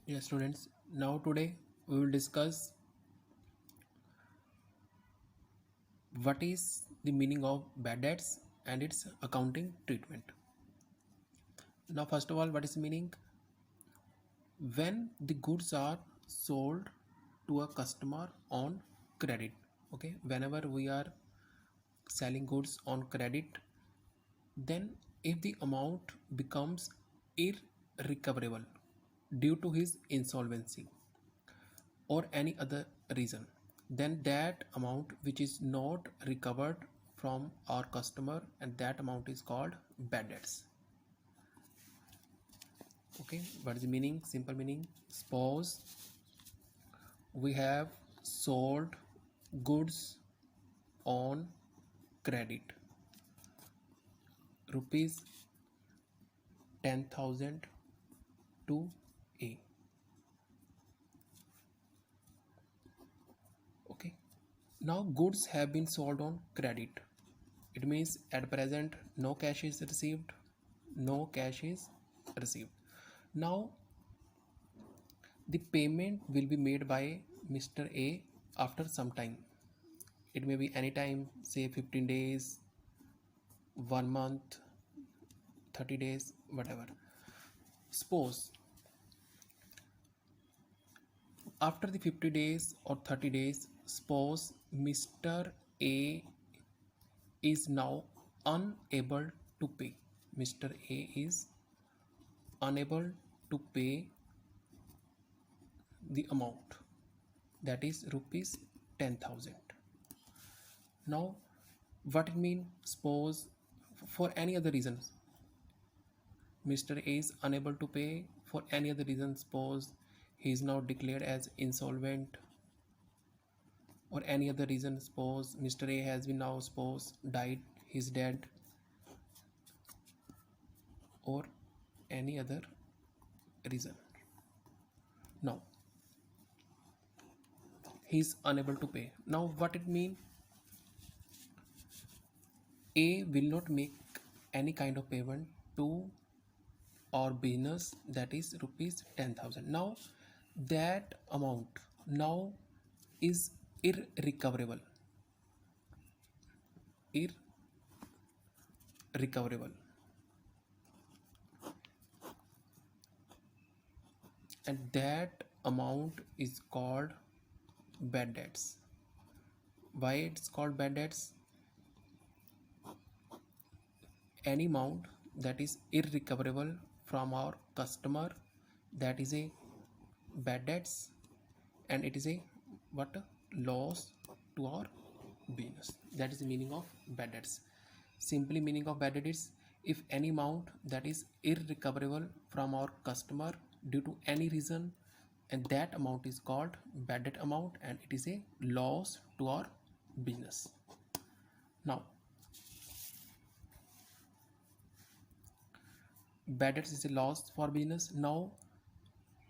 Yes, students. Now today we will discuss what is the meaning of bad debts and its accounting treatment. Now, first of all, what is the meaning? When the goods are sold to a customer on credit. Okay, whenever we are selling goods on credit, then if the amount becomes irrecoverable due to his insolvency or any other reason, then that amount which is not recovered from our customer, and that amount is called bad debts. Okay, what is the meaning? Simple meaning: suppose we have sold goods on credit, rupees 10,000 to A. Okay, now goods have been sold on credit. It means at present no cash is received, no cash is received. Now the payment will be made by Mr. A after some time. It may be any time, say 15 days, 1 month, 30 days, whatever. Suppose after the 50 days or 30 days, suppose Mr. A is now unable to pay. Mr. A is unable to pay the amount, that is rupees 10,000. Now what it mean? Suppose for any other reasons Mr. A is unable to pay for any other reason. Suppose he is now declared as insolvent, or any other reason. Suppose Mr. A has been now suppose died, he's dead, or any other reason. Now he is unable to pay. Now what it mean? A will not make any kind of payment to our business, that is rupees 10,000. Now that amount now is irrecoverable. Irrecoverable. And that amount is called bad debts. Why it's called bad debts? Any amount that is irrecoverable from our customer, that is a bad debts, and it is a what? Loss to our business. That is the meaning of bad debts. Simply meaning of bad debt is if any amount that is irrecoverable from our customer due to any reason, and that amount is called bad debt amount, and it is a loss to our business. Now bad debts is a loss for business. Now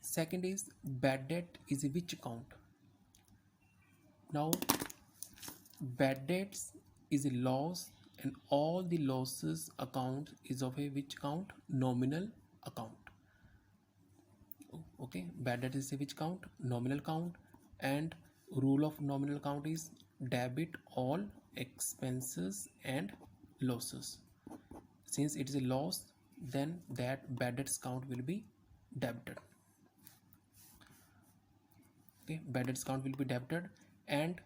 second is bad debt is a which account. Now bad debts is a loss, and all the losses account is of a which account? Nominal account. Okay, bad debt is a which count? Nominal count. And rule of nominal count is debit all expenses and losses. Since it is a loss, then that bad debts count will be debited. Okay, bad debts count will be debited. And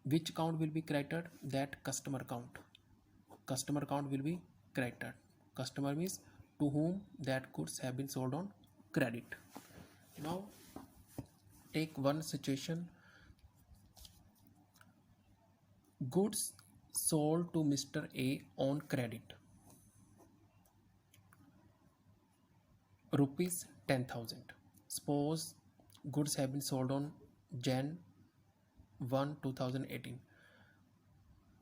which count will be credited? That customer count. Customer count will be credited. Customer means to whom that goods have been sold on credit. Now take one situation: goods sold to Mr. A on credit, rupees 10,000. Suppose goods have been sold on Jan 1, 2018.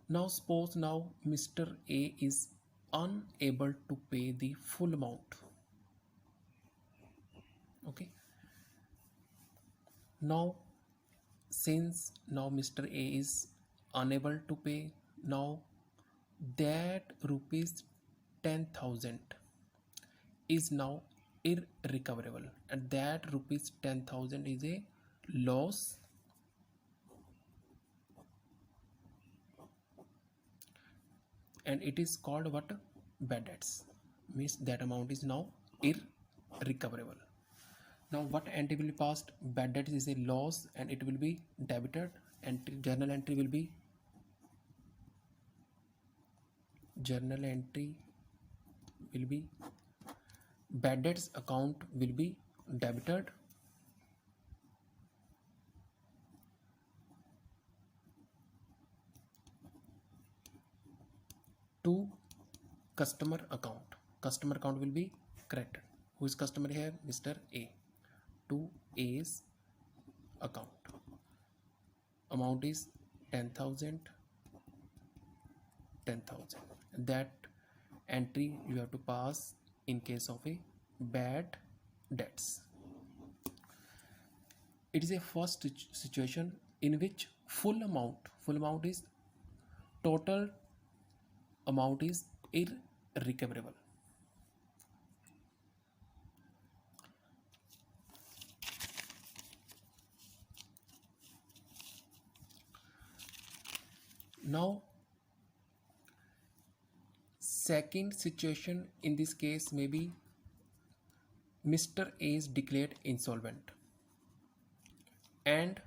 Now suppose now Mr. A is unable to pay the full amount. Okay. Now since now Mr. A is unable to pay, now that rupees 10,000 is now irrecoverable, and that rupees 10,000 is a loss and it is called what? Bad debts. Means that amount is now irrecoverable. Now what entry will be passed? Bad debt is a loss and it will be debited. Journal entry will be bad debts account will be debited to customer account. Customer account will be credited. Who is customer here? Mr. A. To A's account. Amount is 10,000. That entry you have to pass in case of a bad debts. It is a first situation in which full amount is total amount is irrecoverable. Now second situation in this case may be Mr. A is declared insolvent and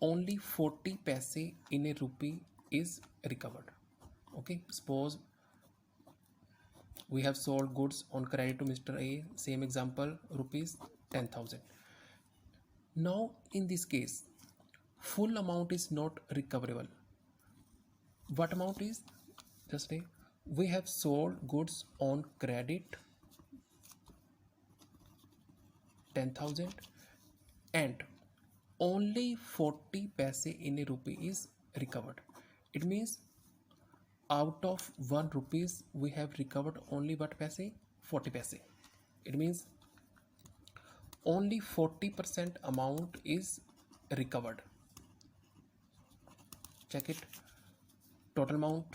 only 40 paise in a rupee is recovered. Okay, suppose we have sold goods on credit to Mr. A, same example, rupees 10,000. Now in this case full amount is not recoverable. What amount is? Just say we have sold goods on credit 10,000 and only 40 paise in a rupee is recovered. It means out of 1 rupees we have recovered only what paise? 40 paise. It means only 40% amount is recovered. Check it. Total amount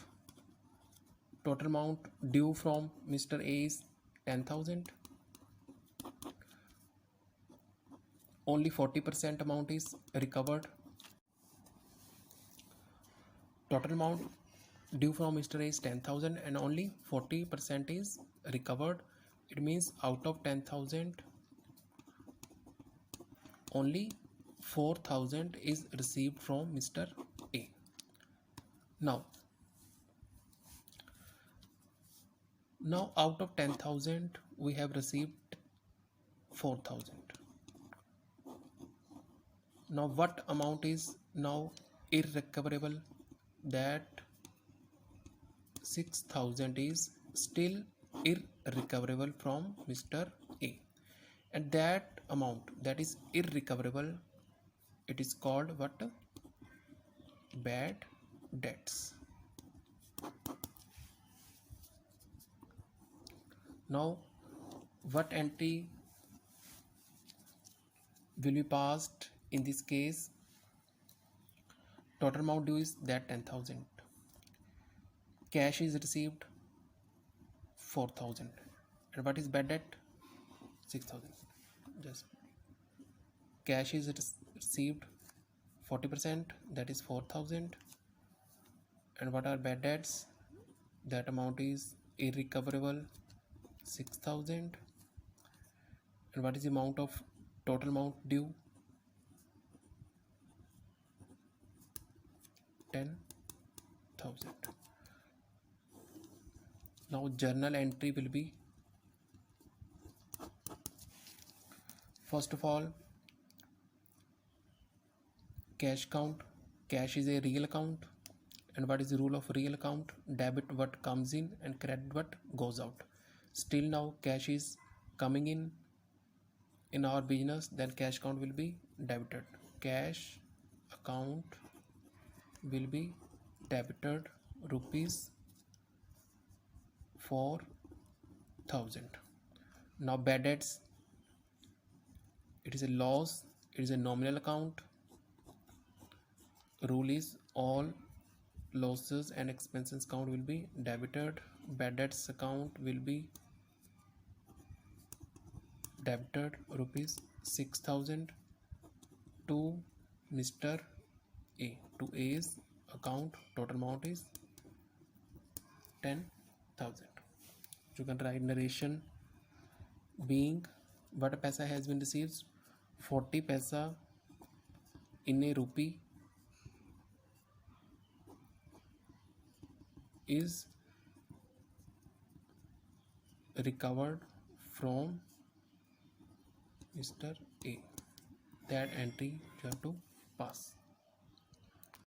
due from Mr. A is 10,000. Only 40% amount is recovered. Total amount due from Mr. A is 10,000 and only 40% is recovered. It means out of 10,000 only 4,000 is received from Mr. A. Now out of 10,000 we have received 4,000. Now what amount is now irrecoverable? That 6,000 is still irrecoverable from Mr. A, and that amount that is irrecoverable, it is called what? Bad debts. Now what entry will be passed in this case? Total amount due is that 10,000. Cash is received 4,000. And what is bad debt? 6,000. Just cash is received 40%, that is 4,000. And what are bad debts? That amount is irrecoverable 6,000. And what is the amount of total amount due? 10,000. Now journal entry will be, first of all, cash count. Cash is a real account, and what is the rule of real account? Debit what comes in and credit what goes out. Still now cash is coming in our business, then cash count will be debited. Cash account will be debited rupees 4,000. Now bad debts, it is a loss, it is a nominal account. Rule is all losses and expenses count will be debited. Bad debts account will be debited rupees 6,000 to Mr. A. To A's account, total amount is 10,000. You can write narration being what paisa has been received. 40 paisa in a rupee is recovered from Mr. A. That entry you have to pass.